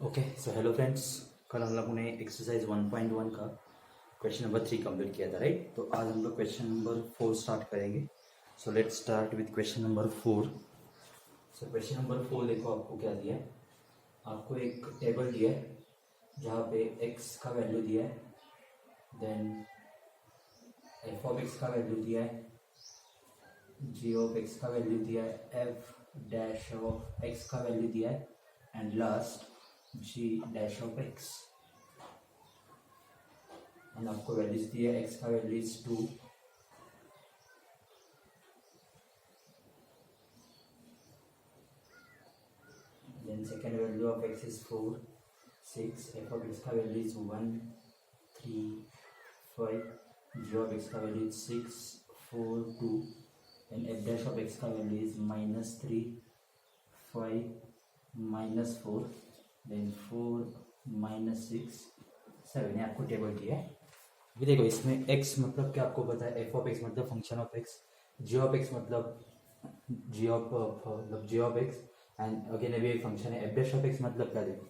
Okay so hello friends, कल हम लोगों ने एक्सरसाइज 1.1 का क्वेश्चन नंबर 3 कंप्लीट किया था, राइट। तो आज हम लोग क्वेश्चन नंबर 4 स्टार्ट करेंगे। So let's start with question number 4। So question number 4 देखो, आपको क्या दिया है। आपको एक टेबल दिया है जहाँ पे x का वैल्यू दिया है, देन f ऑफ x का वैल्यू दिया है, g ऑफ x का वैल्यू दिया है, f डैश ऑफ x का वैल्यू दिया है, and last g dash of x। And आपको वैल्यूज दी है, x का value is 2, then second value of x is 4, 6, f of x का value is 1, 3, 5, g of x का value is 6, 4, 2, and f dash of x का value is -3, 5, -4, then 4, -6, 7। ये आपको table दिया है। अभी देखो, इसमें x मतलब क्या आपको पता है, f ऑफ x मतलब function of x, g of x मतलब g of x, and again अभी एक फंक्शन है f डैश ऑफ x मतलब क्या। देखो,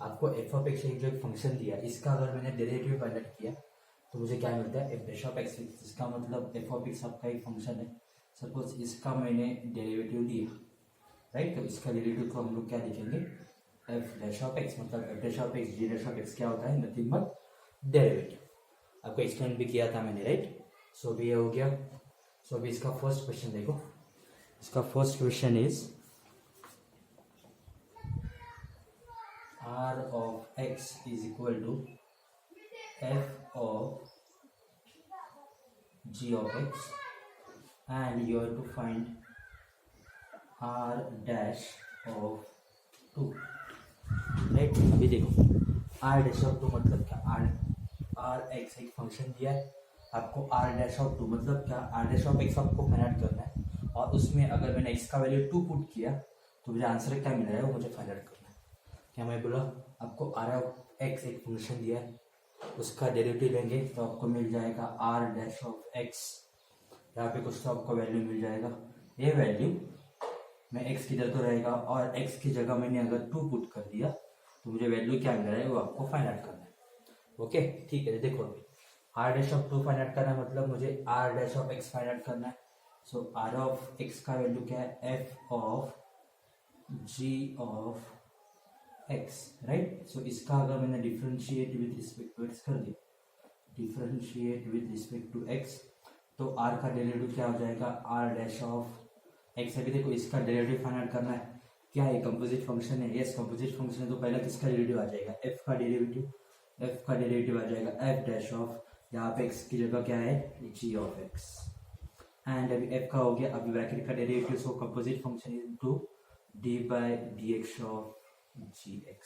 आपको f ऑफ x एक जो एक फंक्शन दिया, इसका अगर मैंने डेरिवेटिव फाइंड आउट किया तो मुझे क्या मिलता है, f डैश ऑफ x। इसका मतलब f ऑफ x आपका एक फंक्शन है। सपोज इसका मैंने डेरिवेटिव लिया, राइट। तो इसका डेरिवेटिव को हम लोग क्या लिखेंगे, f डैश ऑफ x मतलब f dash of x, g dash of x क्या होता है, नथिंग बट डेरिवेटिव। आपको एक्सप्लेन भी किया था मैंने, राइट। सो अभी ये हो गया। सो अभी इसका फर्स्ट क्वेश्चन देखो। इसका first question is r of x is equal to f of g of x and you have to find r dash of 2, right. अभी देखो, r डैश ऑफ 2 मतलब क्या, r x एक फंक्शन दिया है, आपको r डैश ऑफ 2 मतलब क्या, r डैश ऑफ x आपको फाइंड आउट करना है, और उसमें अगर मैंने x का वैल्यू 2 पुट किया तो मुझे आंसर क्या मिल रहा है वो मुझे फाइंड आउट करना है। क्या मैं बोला, आपको r ऑफ x एक फंक्शन दिया है, उसका डेरिवेटिव लेंगे तो आपको मिल जाएगा r डैश ऑफ x। यहाँ पे कुछ तो आपको वैल्यू मिल जाएगा, ये वैल्यू में x किधर तो रहेगा, और x की जगह मैंने अगर 2 पुट कर दिया तो मुझे वैल्यू क्या मिल रहा है वो आपको फाइंड आउट करना है। ओके, ठीक है। देखो, r dash of 2 find out करना है मतलब मुझे r dash of x find out करना है। सो r ऑफ x का वैल्यू क्या है, f of g of x, right. So इसका अगर मैंने differentiate with respect to x कर दिया, differentiate with respect to x, तो r का डेरिवेटिव क्या हो जाएगा, r डैश ऑफ x। अभी देखो, इसका डेरिवेटिव फाइंड आउट करना है। क्या है, कंपोजिट फंक्शन है, यस कंपोजिट फंक्शन है, तो पहला किसका डेरिवेटिव आ जाएगा, f का डेरिवेटिव। f का डेरिवेटिव आ जाएगा f डैश ऑफ, यहाँ पे x की जगह क्या है, g ऑफ x, एंड अभी f का हो गया, अभी ब्रैकेट का derivative, so composite function into d by dx of gx।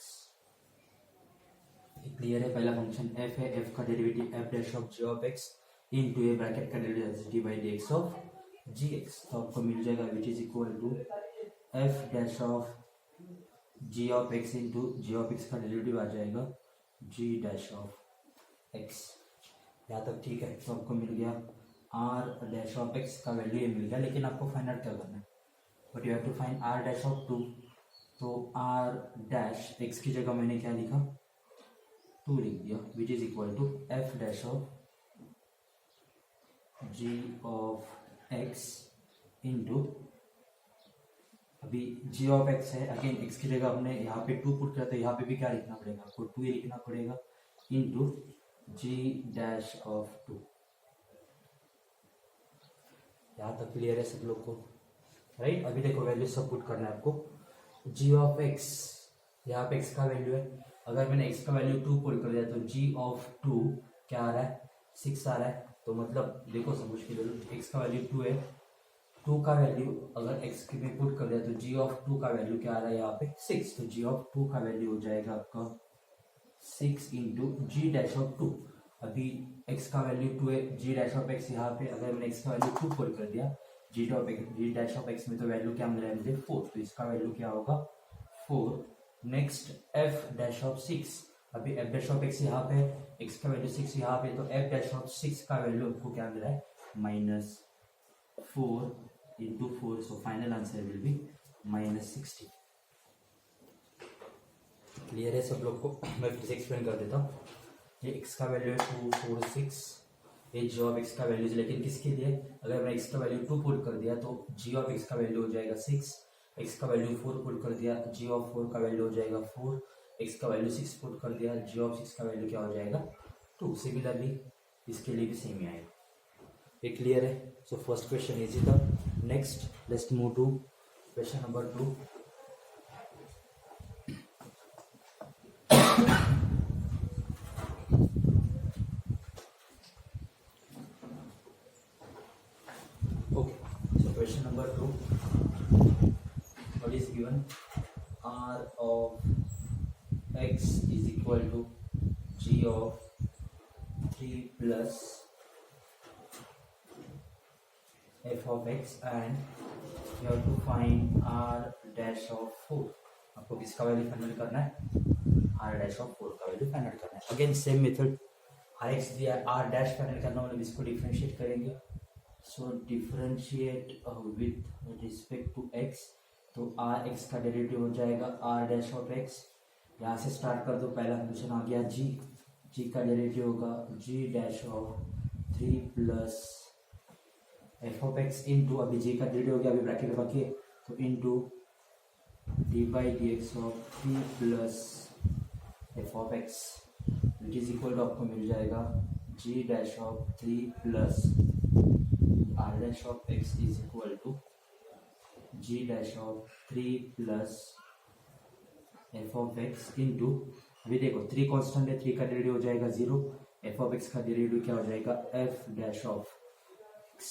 Clear है, पहला फंक्शन f है, f का derivative f dash of g of x into ये ब्रैकेट का derivative d by dx of gx, तो आपको मिल जाएगा which is equal to f dash of g of x into g of x का derivative आ जाएगा g डैश ऑफ x। यहाँ तक ठीक है, तो आपको मिल गया r डैश ऑफ x का वैल्यू ये मिल गया, लेकिन आपको फाइंड आउट क्या करना है, but you have to find r dash of 2। तो r डैश x की जगह मैंने क्या लिखा, 2 लिख दिया, which is equal to f dash of g of x into, अभी g ऑफ x है, अगेन x की जगह हमने यहाँ पे 2 पुट किया, तो यहाँ पे भी क्या लिखना पड़ेगा, आपको 2 ही लिखना पड़ेगा, इंटू g डैश ऑफ 2। यहाँ तक क्लियर है सब लोग को, राइट। अभी देखो, वैल्यू सब पुट करना है आपको। g ऑफ x, यहाँ पे x का वैल्यू है, अगर मैंने x का वैल्यू 2 पुट कर दिया तो g ऑफ 2 क्या आ रहा है, 6 आ रहा है। तो मतलब देखो, समझ के x का वैल्यू 2 है, 2 का वैल्यू अगर x के में पुट कर दिया तो g ऑफ 2 का वैल्यू क्या आ रहा है यहाँ पे 6, तो g ऑफ 2 का वैल्यू हो जाएगा आपका 6 इंटू g डैश ऑफ 2। अभी x का वैल्यू 2 है, g डैश ऑफ x यहाँ पे अगर मैंने x का वैल्यू 2 पुट कर दिया, g डैश ऑफ x में तो वैल्यू क्या मिल रहा है मुझे 4, तो इसका वैल्यू क्या होगा 4। नेक्स्ट f डैश ऑफ 6, अभी f डैश ऑफ x यहाँ पे, x का वैल्यू 6 यहाँ पे, तो f डैश ऑफ 6 का वैल्यू आपको क्या मिल रहा है, -4 into 4, so final answer will be -60। Clear है सब लोग को? मैं फिर से एक्सप्लेन कर देता हूँ। ये x का वैल्यू है 2 4 6, ये g ऑफ x का वैल्यू है, लेकिन किसके लिए? अगर मैं x का वैल्यू 2 पुट कर दिया तो g ऑफ x का वैल्यू हो जाएगा 6, x का वैल्यू 4 पुट कर दिया g ऑफ 4 का वैल्यू हो जाएगा 4, x का वैल्यू 6 पुट कर दिया g ऑफ 6 का वैल्यू क्या हो जाएगा 2। सिमिलरली इसके लिए भी सेम ही आएगा। ये क्लियर है? सो फर्स्ट क्वेश्चन इजी था। Next let's move to question number 2। Question number 2, what is given? R of x is equal to g of 3 plus f of x and you have to find r dash of 4। आपको किसका value find करना है? r dash of 4 का value find करना है। Again same method, r x दिया है, r dash find करना, मतलब इसको डिफरेंशिएट करेंगे। So differentiate with respect to x, तो आर एक्स का डेरिवेटिव हो जाएगा आर डैश ऑफ एक्स। यहाँ से स्टार्ट कर दो, पहला फंक्शन आ गया g, g का डेरिवेटिव होगा g dash of 3 plus F of X into, अभी g का डेरिवेटिव हो गया, अभी ब्रैकेट बाकी है, तो into D by D X of 3 plus F of X which is equal to आपको मिल जाएगा g dash of 3 plus r dash of x is equal to g dash of 3 plus f of x into, अभी देखो 3 constant है, 3 का derivative हो जाएगा 0, f of x का डेरिवेटिव क्या हो जाएगा f dash of x।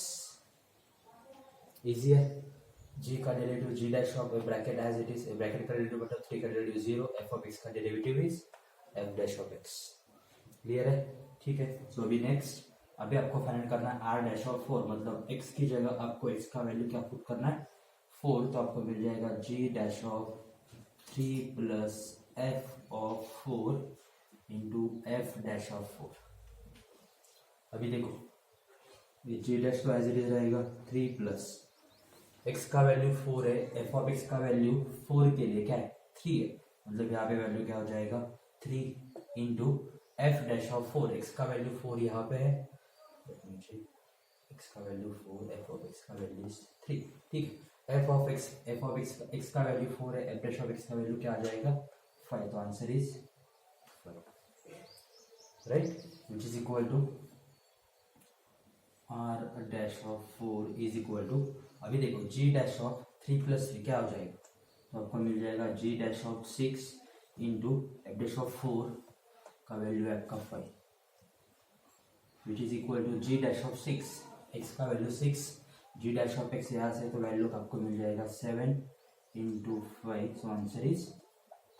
Easy है, g का derivative g dash of bracket as it is, bracket का डेरिवेटिव मतलब 3 का डेरिवेटिव 0, f of x का derivative is f dash of x। Clear है? ठीक है। सो अभी नेक्स्ट, अभी आपको फाइंड करना है r डैश ऑफ 4, मतलब x की जगह आपको x का वैल्यू क्या पुट करना है 4, तो आपको मिल जाएगा g dash of 3 plus f of 4 into f dash of 4। अभी देखो ये g डैश तो एज इट इज रहेगा 3 प्लस x का वैल्यू 4 है, f ऑफ x का वैल्यू 4 के लिए क्या है 3 है, मतलब यहाँ पे वैल्यू क्या हो जाएगा 3 into f dash of 4, x का वैल्यू 4 यहाँ पे है, x का वैल्यू 4, f ऑफ x का वैल्यू 3, ठीक है। f ऑफ x का वैल्यू 4 है, f डैश ऑफ x का वैल्यू क्या आ जाएगा 5, तो answer is 5, right, which is equal to r dash of 4 is equal to, अभी देखो g डैश ऑफ 3 प्लस 3 क्या हो जाएगा, तो आपको मिल जाएगा g dash of 6 into f dash of 4 का वैल्यू है आपका 5, which is equal to g dash of 6, x का value 6, g dash of x यहाँ से तो वैल्यू आपको मिल जाएगा 7 इंटू 5, सो आंसर इज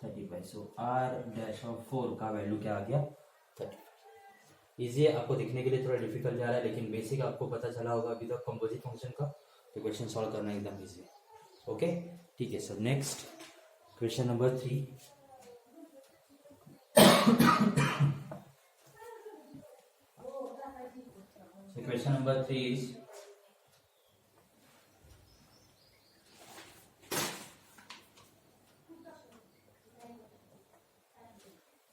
35। सो r डैश ऑफ 4 का वैल्यू क्या आ गया 35। इजी है, आपको दिखने के लिए थोड़ा डिफिकल्ट जा रहा है, लेकिन बेसिक आपको पता चला होगा अभी तक कंपोजिट फंक्शन का, तो क्वेश्चन सॉल्व करना एकदम इजी है। ओके, ठीक है sir. Next question number 3, so question number 3 is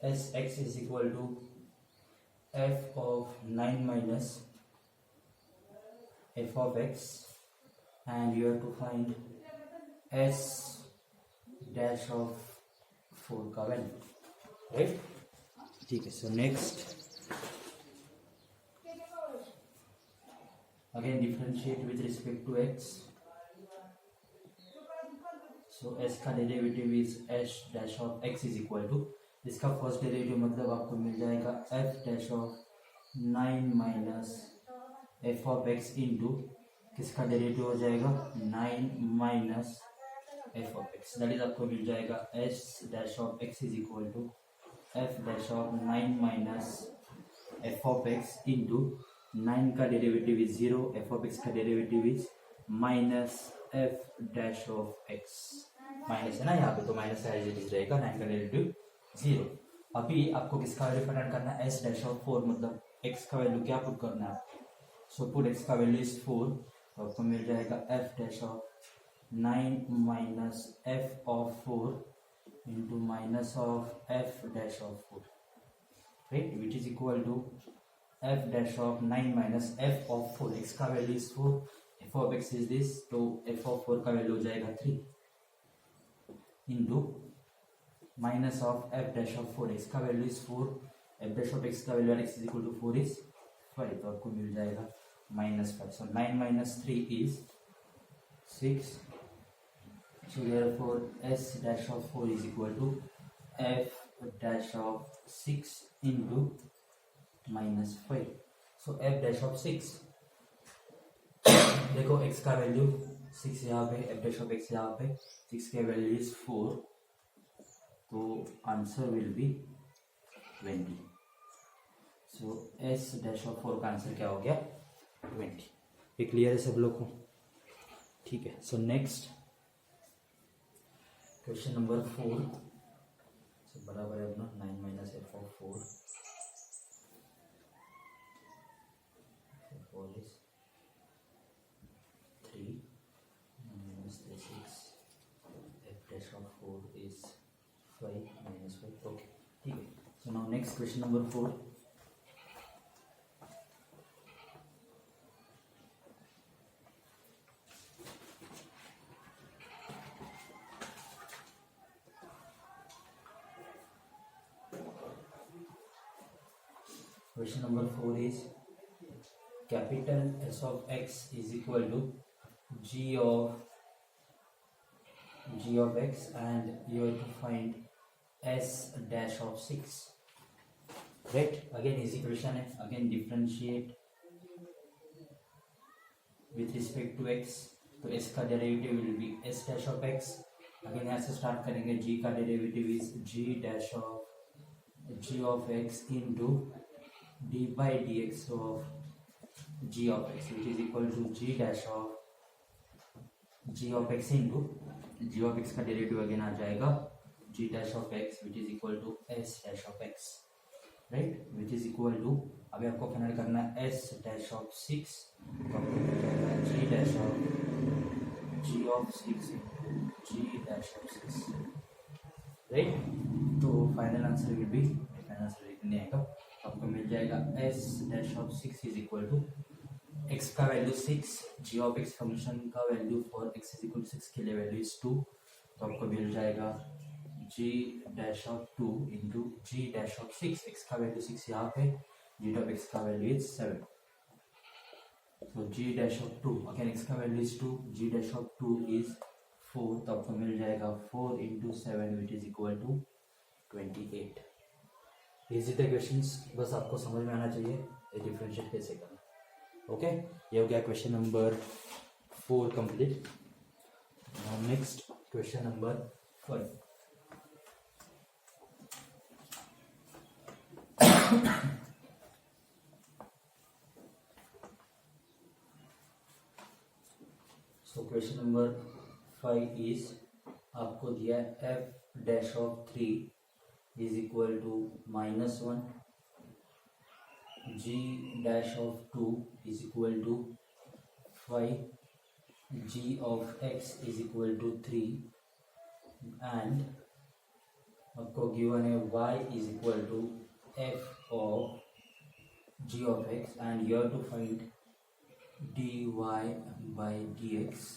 as x is equal to f of 9 minus f of x, and you have to find s dash of 4 का value, right, ठीक है। So next again differentiate with respect to x, so s का derivative is s dash of x is equal to, इसका first derivative मतलब आपको मिल जाएगा f dash of 9 minus f of x into किसका derivative हो जाएगा 9 minus f of x, that is आपको मिल जाएगा s dash of x is equal to f dash of 9 minus f of x into 9 का derivative is 0, f of x का derivative is minus f dash of x, minus है ना यहाँ पे, तो माइनस एज इट इज रहेगा, 9 का derivative 0। अभी आपको किसका वैल्यू फाइंड करना है s डैश ऑफ 4, मतलब x का वैल्यू क्या पुट करना है, सो पुट x का वैल्यू इज 4, तो आपको मिल जाएगा f dash of 9 minus f of 4 into minus of f dash of 4, right, which is equal to f dash of 9 minus f of 4. x का value is 4, f of x इज this, तो f of 4 का value हो जाएगा 3 into minus of f dash of 4. x का value is 4, f dash of x का value x is equal to 4 is 5, तो आपको मिल जाएगा -5. So 9 minus 3 is 6. So therefore s dash of 4 is equal to f dash of 6 into -5. So f dash of 6, देखो x का value 6 यहाँ पे, f dash of x यहाँ पे, 6 का वैल्यू इज 4, तो answer will B 20. So s dash of 4 का answer क्या हो गया 20. ये क्लियर है सब लोग को? ठीक है. So next question number 4. सो बराबर है अपना 9 minus f of 4. 4 is 3 minus 3 6. f dash of 4 is 5 minus 5. Okay, ठीक है. So now next question number 4. Question number 4 is capital S of x is equal to g of x, and you have to find s dash of 6, right? Again easy question है. Again differentiate with respect to x, तो s का derivative will be s dash of x. Again यहाँ से start करेंगे. g का derivative is g dash of g of x into d by dx of g of x, which is equal to g dash of g of x into g of x का derivative again आ जाएगा g dash of x, which is equal to s dash of x, right, which is equal to, अभी आपको final करना है s dash of 6, तो आपको मिल जाएगा g dash of g of 6 into g dash of 6, right. तो final answer will B, final answer लिखने आएगा, आपको मिल जाएगा s dash of 6 is equal to x का value 6, g of x function का value for x is equal to 6 के लिए वैल्यू इज 2, तो आपको मिल जाएगा g dash of 2 into g dash of 6. x का वैल्यू 6 यहाँ पे, g of x का वैल्यू इज 7, तो g dash of 2, again x का value is 2, g dash of 2 is 4, तो आपको मिल जाएगा 4 into 7, which is equal to 28. Easy थे क्वेश्चंस, बस आपको समझ में आना चाहिए ये डिफरेंशिएट कैसे करना. ओके, ये हो गया question number 4 complete. Now next question number 5. So question number 5 is, आपको दिया f dash of 3 is equal to -1, g dash of 2 is equal to 5, g of x is equal to 3, and आपको given है y is equal to f of g of x, and you have to find dy by dx.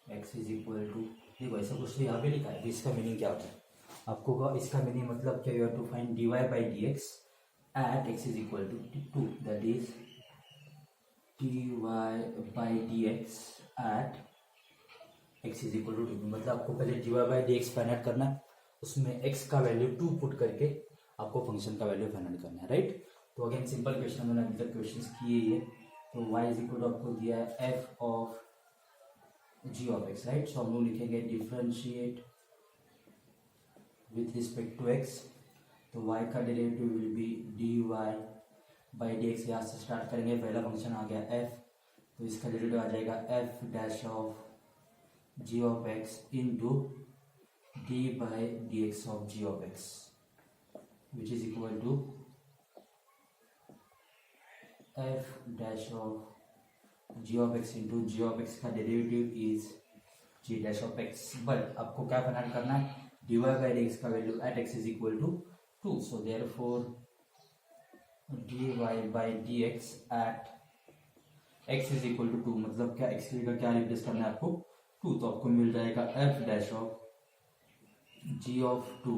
x is equal to, देखो ऐसा कुछ तो यहाँ पे लिखा है, इसका मीनिंग क्या होता है आपको का, इसका मीनिंग मतलब क्या, you have to find dy by dx at x is equal to 2, that is dy by dx at x is equal to 2. मतलब आपको पहले dy by dx find out करना है, उसमें x का वैल्यू 2 पुट करके आपको फंक्शन का वैल्यू फाइंड आउट करना है, राइट. तो अगेन सिंपल क्वेश्चन मैंने अभी तक क्वेश्चन किए ही है. तो y is equal to आपको दिया है f of g of x, right. So हम लोग लिखेंगे differentiate with respect to x, तो y का derivative will be dy by dx. यहाँ से स्टार्ट करेंगे, पहला फंक्शन आ गया f, तो इसका डेरिवेटिव आ जाएगा f dash of g of x into d by dx of g of x, which is equal to f dash of g of x into g of x का derivative is g dash of x. But आपको क्या find out करना है, dy by dx का value at x is equal to 2, so therefore dy by dx at x is equal to 2, मतलब क्या x की जगह क्या रिप्लेस करना है आपको 2, तो आपको मिल जाएगा f dash of g of 2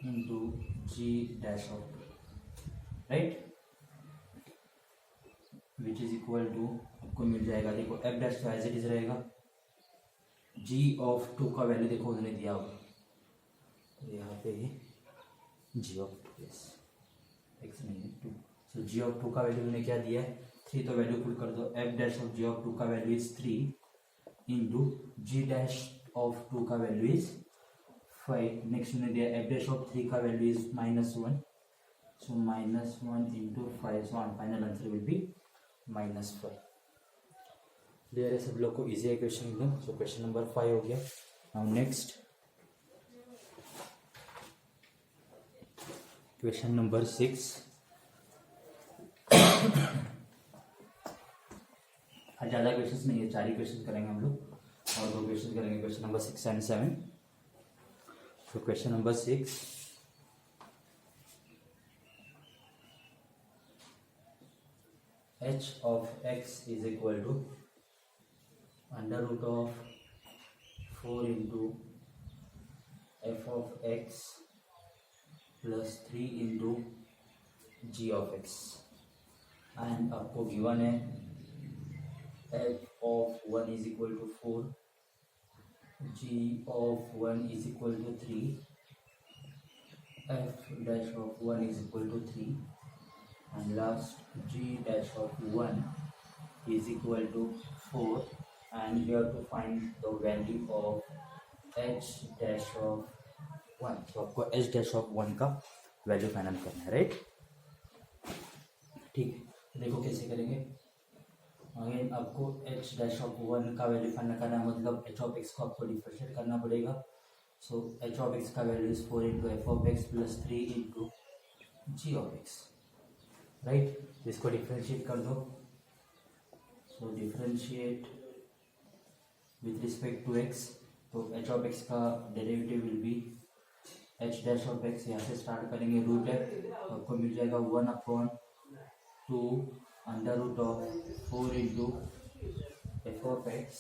into g dash of 2, right, which is equal to आपको मिल जाएगा, देखो f डैश तो एज इट इज रहेगा, g ऑफ 2 का वैल्यू देखो उन्होंने दिया होगा, तो यहाँ पे g ऑफ 2 x नहीं है 2, सो g ऑफ 2 का वैल्यू उन्होंने क्या दिया है 3, तो वैल्यू पुट कर दो, f dash of g of 2 का value is 3 into g dash of 2 का वैल्यू इज 5, नेक्स्ट उन्होंने दिया f डैश ऑफ 3 का value is -1, so -1 into 5, so our final answer will be -5. Clear है सब लोग को, इजी है क्वेश्चन एकदम, सो क्वेश्चन नंबर 5 हो गया। नाउ नेक्स्ट क्वेश्चन नंबर 6, आज ज़्यादा क्वेश्चंस नहीं है, 4 ही क्वेश्चन करेंगे हम लोग, और 2 क्वेश्चन करेंगे क्वेश्चन नंबर 6 एंड 7। तो question number 6, h of x is equal to under root of 4 into f of x plus 3 into g of x, and आपको गिवन है f of 1 is equal to 4, g of 1 is equal to 3, f dash of 1 is equal to 3, and last g dash of 1 is equal to 4, and we have to find the value of h dash of 1, तो आपको h dash of 1 का value final करना है, right, ठीक है। देखो कैसे करेंगे, अगेन आपको h dash of 1 का वैल्यू फाइनल करना है, मतलब h of x को आपको डिफरेंशिएट करना पड़ेगा, सो h of x का value is 4 into F of x plus 3 into G of X, right, इसको डिफरेंशिएट कर दो, so differentiate with respect to x, तो h ऑफ x का derivative will be h dash of x, यहाँ से start करेंगे root है, तो आपको मिल जाएगा 1/2 under root of 4 into F of x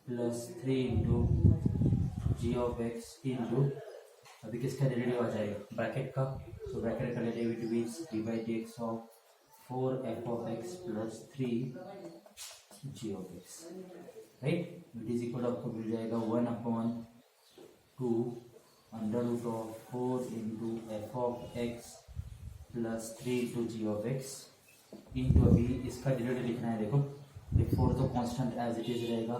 plus 3 into G of X into, अभी किसका डेरिवेटिव आ जाएगा ब्रैकेट का, सो ब्रैकेट का derivative is D by D X of 4 F of x plus 3 G of X, right, it is equal आपको मिल जाएगा 1/2 under root of 4 into F of x plus 3 into G of X into, अभी इसका derivative लिखना है, देखो ये 4 तो कांस्टेंट एज इट इज रहेगा,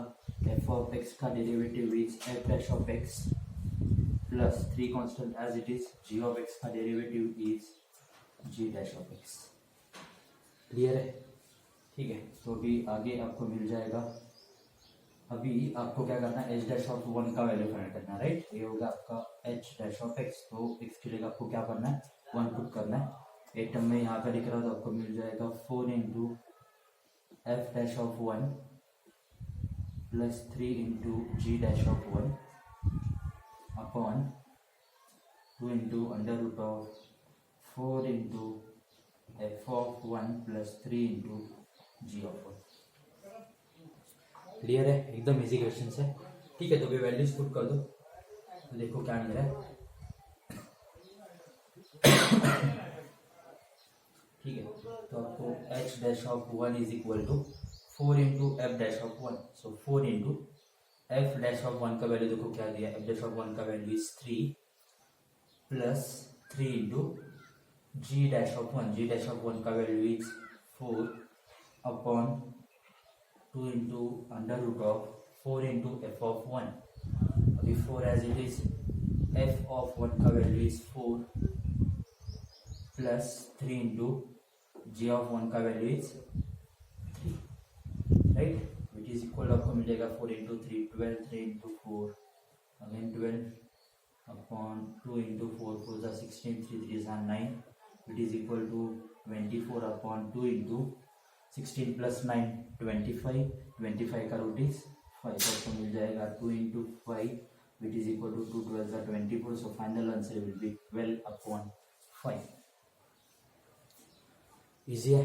एफ ऑफ एक्स का derivative is f dash of x plus 3 constant as it is, g of x का derivative is g dash of x, clear है, ठीक है। तो अभी आगे आपको मिल जाएगा, अभी आपको क्या करना है, एच डैश ऑफ 1 का वैल्यू फाइंड करना है, राइट, ये होगा आपका एच डैश ऑफ एक्स, तो एक्स के लिए आपको क्या करना है 1 पुट करना है, एक टर्म में यहाँ पे लिख रहा हो तो आपको मिल जाएगा 4 into F dash of 1 plus 3 into G dash of 1 upon 2 into under root of 4 into F of 1 plus 3 into G of 1, clear है, एकदम इजी क्वेश्चन है, ठीक है। तो अभी वैल्यूज पुट कर दो, तो देखो क्या मिल रहा है, ठीक है, तो आपको h dash of 1 is equal to 4 into F dash of 1, so 4 into F dash of 1 का वैल्यू देखो क्या दिया, एफ डैश ऑफ 1 का value is 3 plus 3 into G dash of 1, G dash of 1 का value is 4 upon 2 into under root of 4 into F of 1, अभी 4 as it is, F of 1 का value is 4 plus 3 into G of 1 का value is 3, right, which is equal आपको मिलेगा 4 into 3 12, 3 into 4 again 12 upon 2 into 4 4 जा 16, 3 3 जा 9, which is equal to 24 upon 2 into 16 plus 9 25, 25 का root is 5, तो आपको मिल जाएगा 2 into 5 which is equal to 2 12 24. So final answer will be 12/5. Easy है,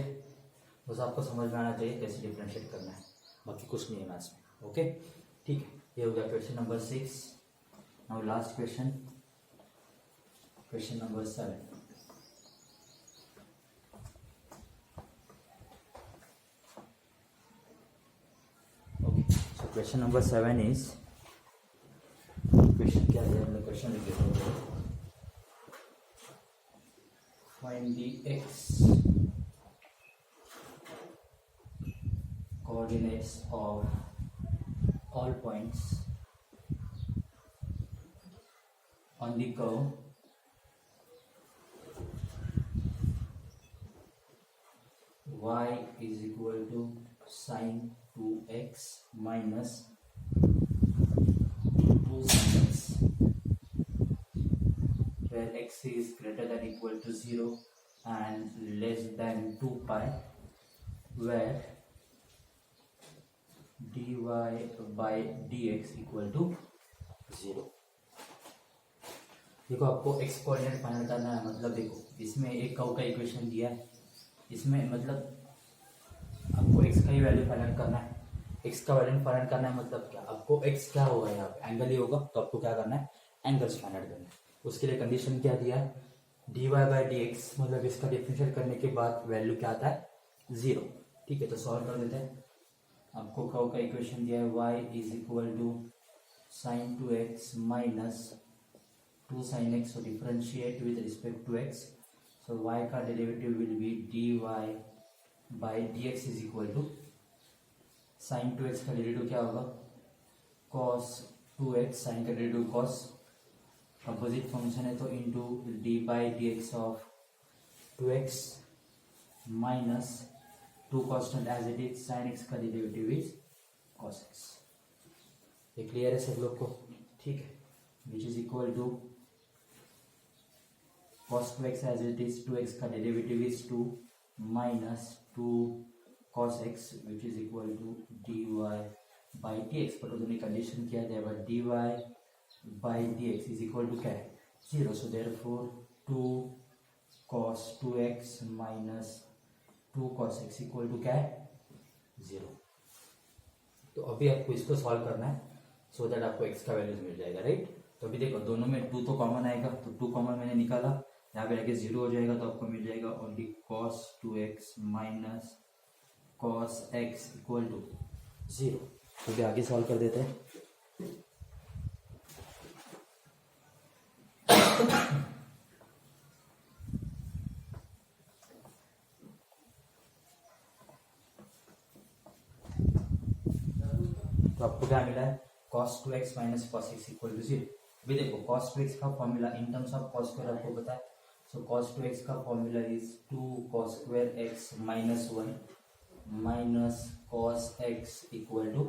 बस आपको समझ में आना चाहिए कैसे डिफरेंशिएट करना है, बाकी कुछ नहीं है मैथ्स में. ओके ठीक है, ये हो गया question number 6. Now last question, question number 7. Okay, so question number 7 is, question क्या है, हमने क्वेश्चन लिखे थे, find the x coordinates of all points on the curve y is equal to sine 2x minus 2 sin x, where x is greater than equal to 0 and less than 2 pi, where dy by dx equal to 0. देखो आपको x coordinate find करना है, मतलब देखो इसमें एक curve का equation दिया है, इसमें मतलब आपको x का ही वैल्यू फाइंड करना है. x का वैल्यू फाइंड करना है मतलब क्या, आपको x क्या होगा, यहाँ पे एंगल ही होगा, तो आपको क्या करना है, एंगल्स फाइंड करना है. उसके लिए कंडीशन क्या दिया है, dy by dx, मतलब इसका डिफरेंशिएट करने के बाद वैल्यू क्या आता है, 0. ठीक है, तो सॉल्व कर देते हैं. आपको कर्व का इक्वेशन दिया है y is equal to sine 2x minus 2 sin x, so differentiate with respect to x, so y का derivative will be dy by dx is equal to sin 2x का derivative क्या होगा, cos 2x, sin का derivative cos, opposite function है तो into D by D X of 2x minus 2 constant as it is, sin x का derivative is cos x. ये clear है सब लोग को, ठीक है, which is equal to cos 2x as it is, 2x का derivative is 2 minus 2 cos x which is equal to dy by D X. But उन्होंने कंडीशन किया है, but dy by D X is equal to क्या है, 0. So therefore 2 cos 2x minus 2 cos x equal to क्या है, 0. तो अभी आपको इसको सॉल्व करना है सो दैट आपको x का वैल्यूज मिल जाएगा, राइट. तो अभी देखो दोनों में 2 तो कॉमन आएगा, तो 2 कॉमन मैंने निकाला, यहाँ पे आके 0 हो जाएगा, तो आपको मिल जाएगा only cos 2x minus cos x equal to 0. तो अभी आगे सॉल्व कर देते हैं. तो आपको क्या मिला है, cos 2x minus cos x equal to 0. अभी देखो cos 2x का formula in terms of cos square आपको पता है, सो cos 2x का formula is 2 cos square x minus 1 minus cos x equal to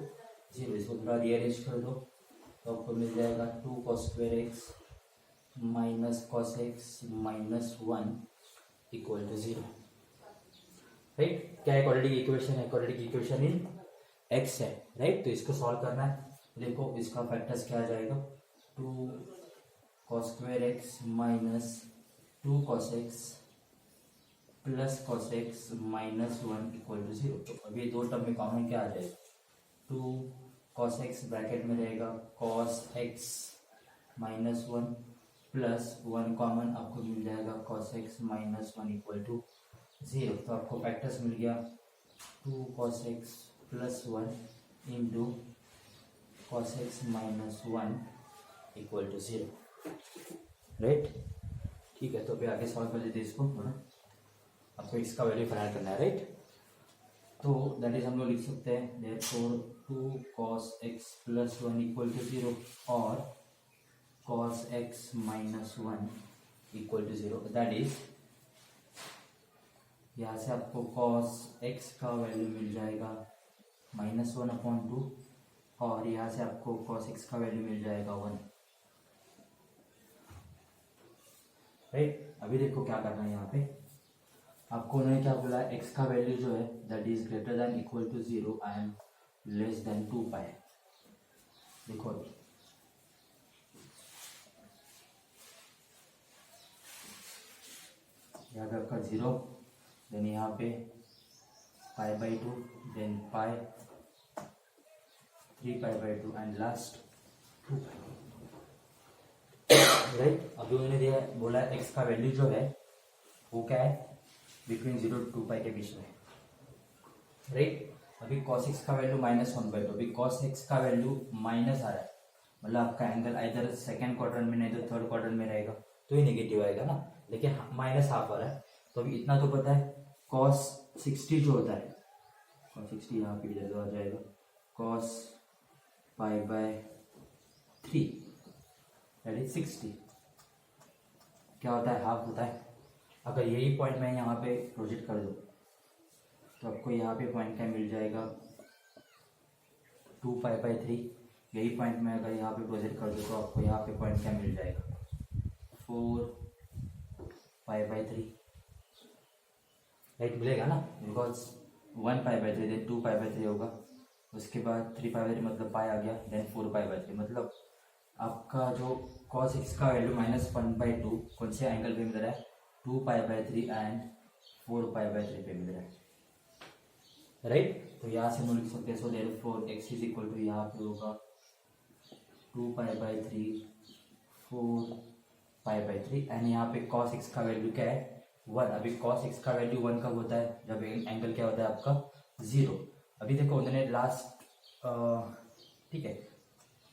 0. इसको थोड़ा रीअरेंज कर दो तो आपको मिल जाएगा 2 cos square x minus cos x minus 1 equal to 0, right. क्या है, क्वाड्रेटिक इक्वेशन है, क्वाड्रेटिक इक्वेशन इन x है, राइट. तो इसको सॉल्व करना है, देखो इसका फैक्टर्स क्या आ जाएगा, 2 cos square x minus 2 cos x plus cos x minus 1 equal to 0. तो अभी दो टर्म में कॉमन क्या आ जाएगा, 2 cos x ब्रैकेट में रहेगा cos x minus 1 plus 1 common आपको मिल जाएगा cos x minus 1 equal to 0. तो आपको फैक्टर्स मिल गया 2 cos x plus 1 into cos x minus 1 equal to 0, right. ठीक है, तो अभी आगे सॉल्व कर लेते इसको थोड़ा, आपको x का वैल्यू फाइंड करना है, राइट. तो दैट इज हम लोग लिख सकते हैं therefore 2 cos x plus 1 equal to 0 और cos x minus 1 equal to 0. That is यहाँ से आपको cos x का वैल्यू मिल जाएगा माइनस 1/2 और यहाँ से आपको cos x का वैल्यू मिल जाएगा 1, राइट. अभी देखो क्या करना है, यहाँ पे आपको उन्होंने क्या बोला, x का वैल्यू जो है that is greater than equal to 0 and less than 2 pi. देखो अभी यहाँ पे आपका 0, देन यहाँ पे π/2, then pi 3π/2 and last 2π। Right, अभी उन्होंने दिया बोला x का वैल्यू जो है वो क्या है, बिटवीन 0 to 2π के बीच में। राइट, अभी cos x का वैल्यू -1/2, अभी cos x का वैल्यू माइनस आ रहा है, मतलब आपका एंगल इधर सेकंड क्वाड्रेंट में नहीं तो थर्ड क्वाड्रेंट में रहेगा तो ही नेगेटिव आएगा ना, लेकिन -1/2 आ रहा है। तो अभी इतना तो पता है, cos 60 जो होता है, cos 60 यहाँ पे इधर आ जाएगा, cos π/3 दैट इज 60 क्या होता है, हाफ होता है। अगर यही पॉइंट मैं यहाँ पे प्रोजेक्ट कर दूँ तो आपको यहाँ पे पॉइंट क्या मिल जाएगा, 2π/3। यही पॉइंट मैं अगर यहाँ पे प्रोजेक्ट कर दूँ तो आपको यहाँ पे पॉइंट क्या मिल जाएगा, 4π/3। राइट, मिलेगा ना, बिकॉज 1π/3 देन 2π/3 होगा, उसके बाद 3π/3 मतलब पाई आ गया, देन 4π/3। मतलब आपका जो cos x का वैल्यू -1/2 कौन से एंगल पे मिल रहा है, 2π/3 एंड 4π/3 पे मिल रहा है। राइट, तो यहाँ से हम लिख सकते हैं, so therefore x is equal to यहाँ पे होगा 2π/3 4π/3 एंड यहाँ पे cos x का वैल्यू क्या है, 1। अभी cos x का वैल्यू 1 कब होता है, जब एंगल क्या होता है आपका 0। अभी देखो उन्होंने लास्ट, ठीक है,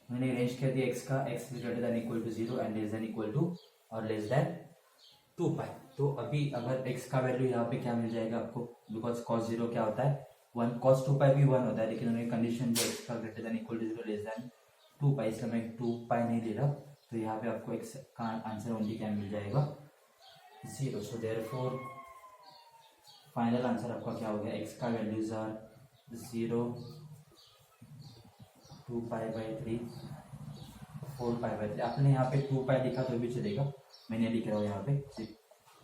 उन्होंने रेंज कर दिया x का, x is greater than equal to 0 and less than equal to और लेस देन 2π। तो अभी अगर x का वैल्यू यहाँ पे क्या मिल जाएगा आपको, बिकॉज cos 0 क्या होता है 1, cos 2π भी 1 होता है, लेकिन उन्होंने कंडीशन जो x का greater than equal to 0 less than 2π, इसलिए मैं 2π नहीं ले रहा। तो यहाँ पे आपको x का आंसर ओनली क्या मिल जाएगा, 0। सो देयरफॉर फाइनल आंसर आपका क्या हो गया, x का वैल्यूज आर 0, 2π/3 4π/3। आपने यहाँ पे 2π लिखा तो भी चलेगा, मैंने लिख रहा हूँ यहाँ पे सिर्फ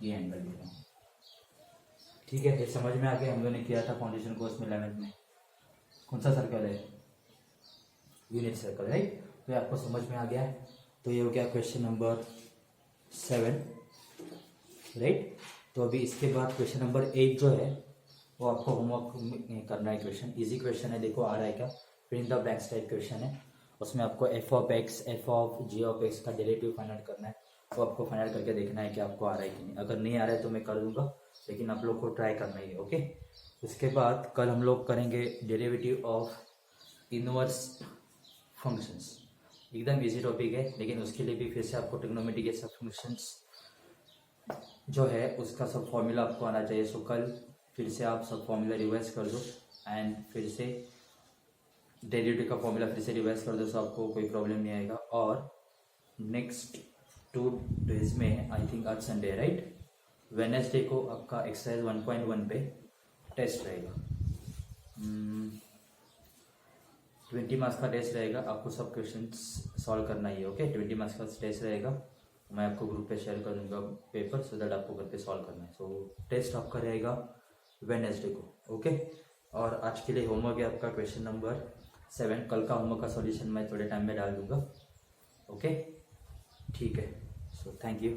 ये एंगल लिख रहा हूँ। ठीक है, फिर समझ में आ गया, हम लोगों ने किया था फाउंडेशन कोर्स में 11th में, कौन सा सर्कल है, यूनिट सर्कल। राइट, तो ये आपको समझ में आ गया है। तो ये हो गया क्वेश्चन नंबर 7। राइट, तो अभी इसके बाद क्वेश्चन नंबर 8 जो है वो आपको होमवर्क करना है। क्वेश्चन इजी क्वेश्चन है, देखो आ रहा है क्या, fill in the blanks type question है। उसमें आपको f(x), f(g)(x) का डेरिवेटिव फाइंड आउट करना है। तो आपको फाइंड आउट करके देखना है कि आपको आ रहा है कि नहीं। अगर नहीं आ रहा है तो मैं कर दूंगा, लेकिन आप लोग को ट्राई करना ही है। ओके, उसके बाद कल हम लोग करेंगे डेरिवेटिव ऑफ इनवर्स फंक्शंस। एकदम इजी टॉपिक है, लेकिन उसके लिए भी फिर से आपको ट्रिग्नोमेट्री के सब फंक्शंस जो है उसका सब फॉर्मूला आपको आना चाहिए। सो कल फिर से आप सब फॉर्मूला रिवाइज कर दो एंड फिर से डेरिवेटिव का फॉर्मूला फिर से रिवाइज कर दो, सो आपको कोई प्रॉब्लम नहीं आएगा। और नेक्स्ट 2 डेज में, आई थिंक आज संडे है राइट, वेडनेसडे को आपका एक्सरसाइज 1.1 पे टेस्ट रहेगा। 20 मार्क्स का टेस्ट रहेगा, आपको सब क्वेश्चंस सॉल्व करना ही है। ओके, 20 मार्क्स का टेस्ट रहेगा, मैं आपको ग्रुप पे शेयर कर दूंगा पेपर, सो दैट आपको घर पे सॉल्व करना है। सो टेस्ट आपका रहेगा वेडनेसडे को। ओके, और आज के लिए होमवर्क है आपका क्वेश्चन नंबर 7। कल का होमवर्क का सॉल्यूशन मैं थोड़े टाइम में डाल दूंगा। ओके, ठीक है, सो थैंक यू।